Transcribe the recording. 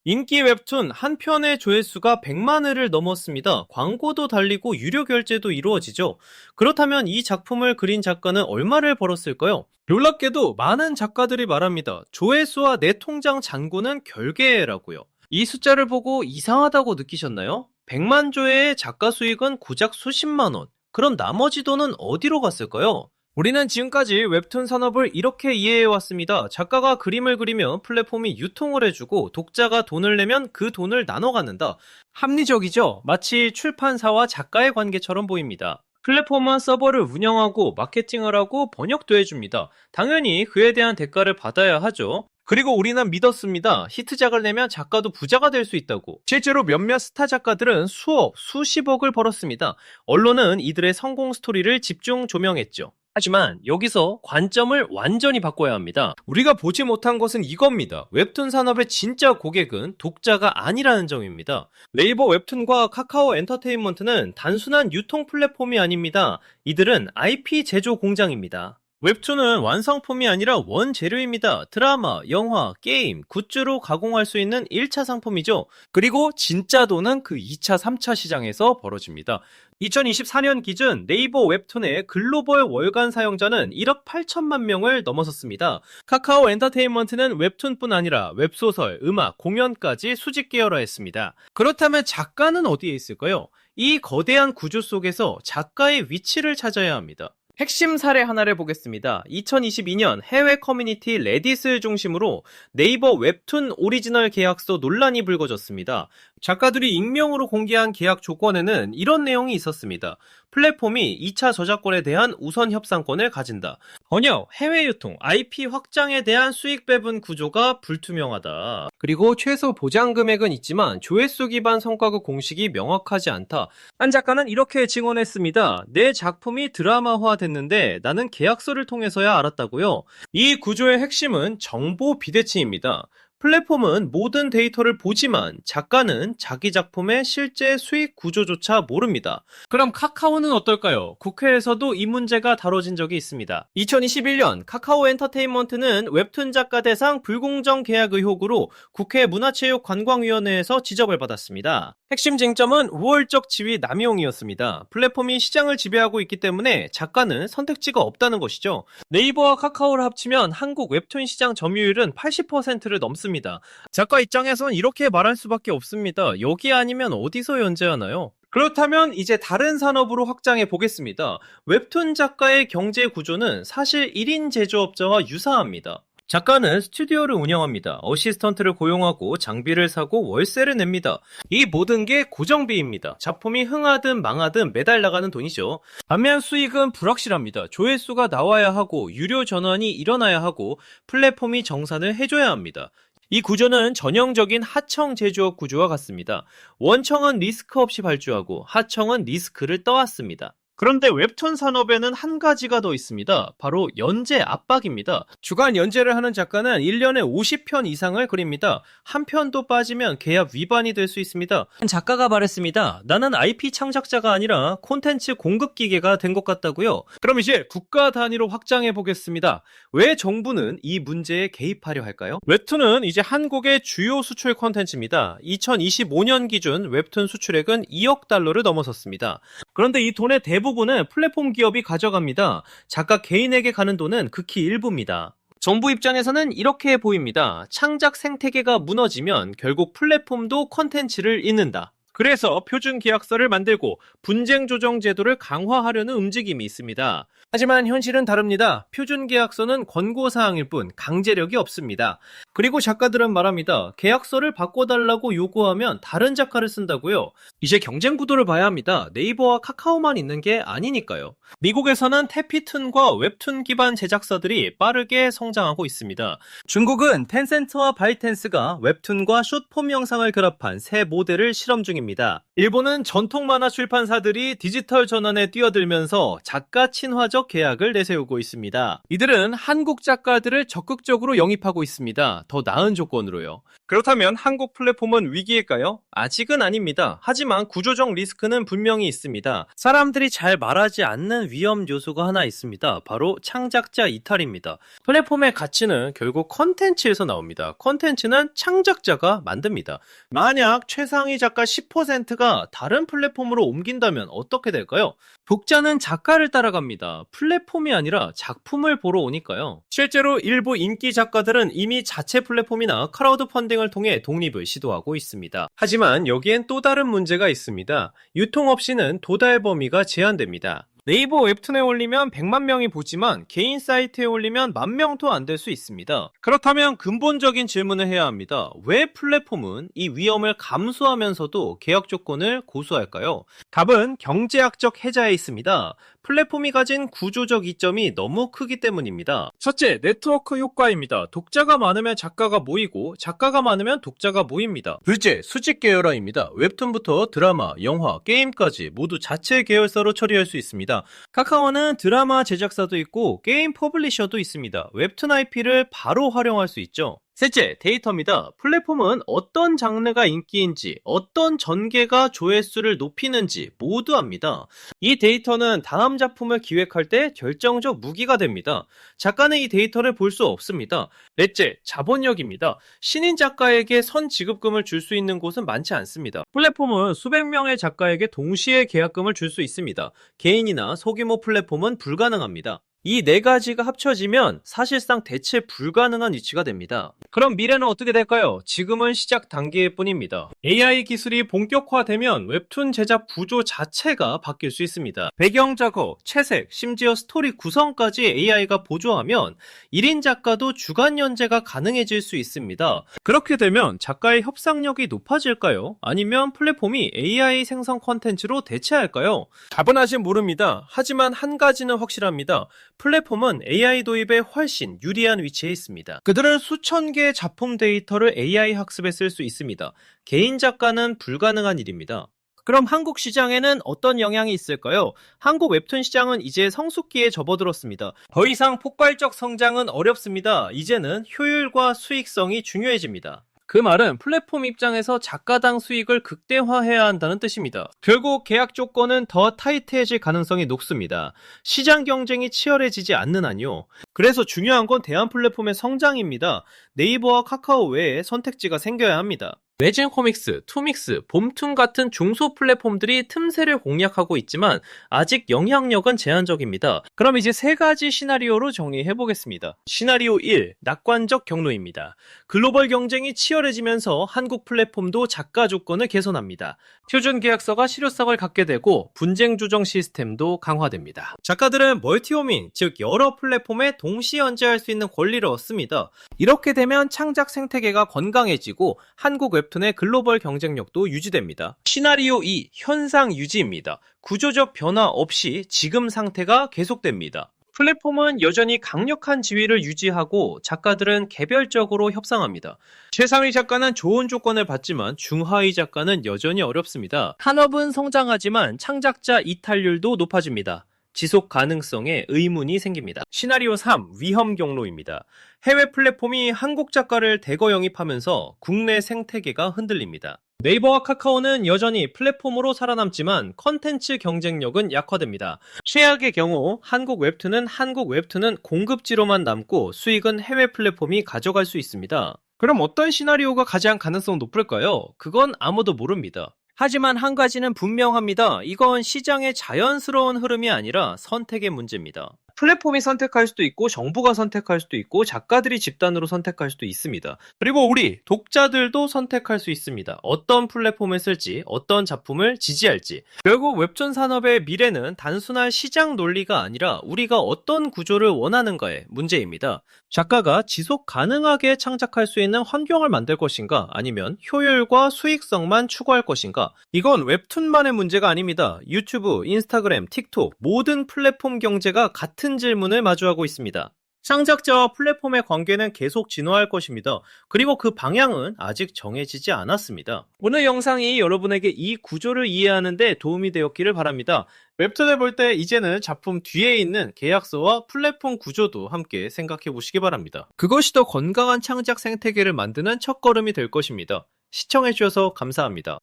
인기 웹툰 한 편의 조회수가 100만 회를 넘었습니다. 광고도 달리고 유료 결제도 이루어지죠. 그렇다면 이 작품을 그린 작가는 얼마를 벌었을까요? 놀랍게도 많은 작가들이 말합니다. 조회수와 내 통장 잔고는 별개라고요. 이 숫자를 보고 이상하다고 느끼셨나요? 100만 조회의 작가 수익은 고작 수십만 원. 그럼 나머지 돈은 어디로 갔을까요? 우리는 지금까지 웹툰 산업을 이렇게 이해해왔습니다. 작가가 그림을 그리면 플랫폼이 유통을 해주고 독자가 돈을 내면 그 돈을 나눠 갖는다. 합리적이죠? 마치 출판사와 작가의 관계처럼 보입니다. 플랫폼은 서버를 운영하고 마케팅을 하고 번역도 해줍니다. 당연히 그에 대한 대가를 받아야 하죠. 그리고 우리는 믿었습니다. 히트작을 내면 작가도 부자가 될 수 있다고. 실제로 몇몇 스타 작가들은 수억, 수십억을 벌었습니다. 언론은 이들의 성공 스토리를 집중 조명했죠. 하지만 여기서 관점을 완전히 바꿔야 합니다. 우리가 보지 못한 것은 이겁니다. 웹툰 산업의 진짜 고객은 독자가 아니라는 점입니다. 네이버 웹툰과 카카오 엔터테인먼트는 단순한 유통 플랫폼이 아닙니다. 이들은 IP 제조 공장입니다. 웹툰은 완성품이 아니라 원재료입니다. 드라마, 영화, 게임, 굿즈로 가공할 수 있는 1차 상품이죠. 그리고 진짜 돈은 그 2차, 3차 시장에서 벌어집니다. 2024년 기준 네이버 웹툰의 글로벌 월간 사용자는 1억 8천만 명을 넘어섰습니다. 카카오 엔터테인먼트는 웹툰뿐 아니라 웹소설, 음악, 공연까지 수직 계열화했습니다. 그렇다면 작가는 어디에 있을까요? 이 거대한 구조 속에서 작가의 위치를 찾아야 합니다. 핵심 사례 하나를 보겠습니다. 2022년 해외 커뮤니티 레딧을 중심으로 네이버 웹툰 오리지널 계약서 논란이 불거졌습니다. 작가들이 익명으로 공개한 계약 조건에는 이런 내용이 있었습니다. 플랫폼이 2차 저작권에 대한 우선 협상권을 가진다. 번역, 해외 유통, IP 확장에 대한 수익 배분 구조가 불투명하다. 그리고 최소 보장 금액은 있지만 조회수 기반 성과급 공식이 명확하지 않다. 한 작가는 이렇게 증언했습니다. 내 작품이 드라마화 됐는데 나는 계약서를 통해서야 알았다고요. 이 구조의 핵심은 정보 비대칭입니다. 플랫폼은 모든 데이터를 보지만 작가는 자기 작품의 실제 수익 구조조차 모릅니다. 그럼 카카오는 어떨까요? 국회에서도 이 문제가 다뤄진 적이 있습니다. 2021년 카카오 엔터테인먼트는 웹툰 작가 대상 불공정 계약 의혹으로 국회 문화체육관광위원회에서 지적을 받았습니다. 핵심 쟁점은 우월적 지위 남용이었습니다. 플랫폼이 시장을 지배하고 있기 때문에 작가는 선택지가 없다는 것이죠. 네이버와 카카오를 합치면 한국 웹툰 시장 점유율은 80%를 넘습니다. 작가 입장에선 이렇게 말할 수밖에 없습니다. 여기 아니면 어디서 연재하나요? 그렇다면 이제 다른 산업으로 확장해 보겠습니다. 웹툰 작가의 경제 구조는 사실 1인 제조업자와 유사합니다. 작가는 스튜디오를 운영합니다. 어시스턴트를 고용하고 장비를 사고 월세를 냅니다. 이 모든 게 고정비입니다. 작품이 흥하든 망하든 매달 나가는 돈이죠. 반면 수익은 불확실합니다. 조회수가 나와야 하고 유료 전환이 일어나야 하고 플랫폼이 정산을 해줘야 합니다. 이 구조는 전형적인 하청 제조업 구조와 같습니다. 원청은 리스크 없이 발주하고 하청은 리스크를 떠안습니다. 그런데 웹툰 산업에는 한 가지가 더 있습니다. 바로 연재 압박입니다. 주간 연재를 하는 작가는 1년에 50편 이상을 그립니다. 한 편도 빠지면 계약 위반이 될 수 있습니다. 한 작가가 말했습니다. 나는 IP 창작자가 아니라 콘텐츠 공급 기계가 된 것 같다고요. 그럼 이제 국가 단위로 확장해 보겠습니다. 왜 정부는 이 문제에 개입하려 할까요? 웹툰은 이제 한국의 주요 수출 콘텐츠입니다. 2025년 기준 웹툰 수출액은 2억 달러를 넘어섰습니다. 그런데 이 돈의 대부분은 플랫폼 기업이 가져갑니다. 작가 개인에게 가는 돈은 극히 일부입니다. 정부 입장에서는 이렇게 보입니다. 창작 생태계가 무너지면 결국 플랫폼도 콘텐츠를 잃는다. 그래서 표준 계약서를 만들고 분쟁 조정 제도를 강화하려는 움직임이 있습니다. 하지만 현실은 다릅니다. 표준 계약서는 권고사항일 뿐 강제력이 없습니다. 그리고 작가들은 말합니다. 계약서를 바꿔달라고 요구하면 다른 작가를 쓴다고요. 이제 경쟁 구도를 봐야 합니다. 네이버와 카카오만 있는 게 아니니까요. 미국에서는 태피툰과 웹툰 기반 제작사들이 빠르게 성장하고 있습니다. 중국은 텐센트와 바이텐스가 웹툰과 숏폼 영상을 결합한 새 모델을 실험 중입니다. 시장입니다. 일본은 전통 만화 출판사들이 디지털 전환에 뛰어들면서 작가 친화적 계약을 내세우고 있습니다. 이들은 한국 작가들을 적극적으로 영입하고 있습니다. 더 나은 조건으로요. 그렇다면 한국 플랫폼은 위기일까요? 아직은 아닙니다. 하지만 구조적 리스크는 분명히 있습니다. 사람들이 잘 말하지 않는 위험 요소가 하나 있습니다. 바로 창작자 이탈입니다. 플랫폼의 가치는 결국 컨텐츠에서 나옵니다. 컨텐츠는 창작자가 만듭니다. 만약 최상위 작가 10%가 다른 플랫폼으로 옮긴다면 어떻게 될까요? 독자는 작가를 따라갑니다. 플랫폼이 아니라 작품을 보러 오니까요. 실제로 일부 인기 작가들은 이미 자체 플랫폼이나 크라우드 펀딩을 통해 독립을 시도하고 있습니다. 하지만 여기엔 또 다른 문제가 있습니다. 유통 없이는 도달 범위가 제한됩니다. 네이버 웹툰에 올리면 100만 명이 보지만 개인 사이트에 올리면 10,000명도 안 될 수 있습니다. 그렇다면 근본적인 질문을 해야 합니다. 왜 플랫폼은 이 위험을 감수하면서도 계약 조건을 고수할까요? 답은 경제학적 해자에 있습니다. 플랫폼이 가진 구조적 이점이 너무 크기 때문입니다. 첫째, 네트워크 효과입니다. 독자가 많으면 작가가 모이고 작가가 많으면 독자가 모입니다. 둘째, 수직 계열화입니다. 웹툰부터 드라마, 영화, 게임까지 모두 자체 계열사로 처리할 수 있습니다. 카카오는 드라마 제작사도 있고 게임 퍼블리셔도 있습니다. 웹툰 IP를 바로 활용할 수 있죠. 셋째, 데이터입니다. 플랫폼은 어떤 장르가 인기인지, 어떤 전개가 조회수를 높이는지 모두 압니다. 이 데이터는 다음 작품을 기획할 때 결정적 무기가 됩니다. 작가는 이 데이터를 볼 수 없습니다. 넷째, 자본력입니다. 신인 작가에게 선 지급금을 줄 수 있는 곳은 많지 않습니다. 플랫폼은 수백 명의 작가에게 동시에 계약금을 줄 수 있습니다. 개인이나 소규모 플랫폼은 불가능합니다. 이 네 가지가 합쳐지면 사실상 대체 불가능한 위치가 됩니다. 그럼 미래는 어떻게 될까요? 지금은 시작 단계일 뿐입니다. AI 기술이 본격화되면 웹툰 제작 구조 자체가 바뀔 수 있습니다. 배경 작업, 채색, 심지어 스토리 구성까지 AI가 보조하면 1인 작가도 주간 연재가 가능해질 수 있습니다. 그렇게 되면 작가의 협상력이 높아질까요? 아니면 플랫폼이 AI 생성 콘텐츠로 대체할까요? 답은 아직 모릅니다. 하지만 한 가지는 확실합니다. 플랫폼은 AI 도입에 훨씬 유리한 위치에 있습니다. 그들은 수천 개의 작품 데이터를 AI 학습에 쓸 수 있습니다. 개인 작가는 불가능한 일입니다. 그럼 한국 시장에는 어떤 영향이 있을까요? 한국 웹툰 시장은 이제 성숙기에 접어들었습니다. 더 이상 폭발적 성장은 어렵습니다. 이제는 효율과 수익성이 중요해집니다. 그 말은 플랫폼 입장에서 작가당 수익을 극대화해야 한다는 뜻입니다. 결국 계약 조건은 더 타이트해질 가능성이 높습니다. 시장 경쟁이 치열해지지 않는 한요. 그래서 중요한 건 대한 플랫폼의 성장입니다. 네이버와 카카오 외에 선택지가 생겨야 합니다. 매진 코믹스, 투믹스, 봄툰 같은 중소 플랫폼들이 틈새를 공략하고 있지만 아직 영향력은 제한적입니다. 그럼 이제 세 가지 시나리오로 정리해보겠습니다. 시나리오 1, 낙관적 경로입니다. 글로벌 경쟁이 치열해지면서 한국 플랫폼도 작가 조건을 개선합니다. 표준 계약서가 실효성을 갖게 되고 분쟁 조정 시스템도 강화됩니다. 작가들은 멀티호밍, 즉 여러 플랫폼에 동시 연재할 수 있는 권리를 얻습니다. 이렇게 되면 창작 생태계가 건강해지고 한국 웹툰의 글로벌 경쟁력도 유지됩니다. 시나리오 2, 현상 유지입니다. 구조적 변화 없이 지금 상태가 계속됩니다. 플랫폼은 여전히 강력한 지위를 유지하고 작가들은 개별적으로 협상합니다. 최상위 작가는 좋은 조건을 받지만 중하위 작가는 여전히 어렵습니다. 산업은 성장하지만 창작자 이탈률도 높아집니다. 지속 가능성에 의문이 생깁니다. 시나리오 3, 위험 경로입니다. 해외 플랫폼이 한국 작가를 대거 영입하면서 국내 생태계가 흔들립니다. 네이버와 카카오는 여전히 플랫폼으로 살아남지만 컨텐츠 경쟁력은 약화됩니다. 최악의 경우 한국 웹툰은 공급지로만 남고 수익은 해외 플랫폼이 가져갈 수 있습니다. 그럼 어떤 시나리오가 가장 가능성 높을까요? 그건 아무도 모릅니다. 하지만 한 가지는 분명합니다. 이건 시장의 자연스러운 흐름이 아니라 선택의 문제입니다. 플랫폼이 선택할 수도 있고 정부가 선택할 수도 있고 작가들이 집단으로 선택할 수도 있습니다. 그리고 우리 독자들도 선택할 수 있습니다. 어떤 플랫폼을 쓸지, 어떤 작품을 지지할지. 결국 웹툰 산업의 미래는 단순한 시장 논리가 아니라 우리가 어떤 구조를 원하는가의 문제입니다. 작가가 지속 가능하게 창작할 수 있는 환경을 만들 것인가 아니면 효율과 수익성만 추구할 것인가. 이건 웹툰만의 문제가 아닙니다. 유튜브, 인스타그램, 틱톡 모든 플랫폼 경제가 같은 질문을 마주하고 있습니다. 창작자와 플랫폼의 관계는 계속 진화할 것입니다. 그리고 그 방향은 아직 정해지지 않았습니다. 오늘 영상이 여러분에게 이 구조를 이해하는 데 도움이 되었기를 바랍니다. 웹툰을 볼 때 이제는 작품 뒤에 있는 계약서와 플랫폼 구조도 함께 생각해 보시기 바랍니다. 그것이 더 건강한 창작 생태계를 만드는 첫걸음이 될 것입니다. 시청해 주셔서 감사합니다.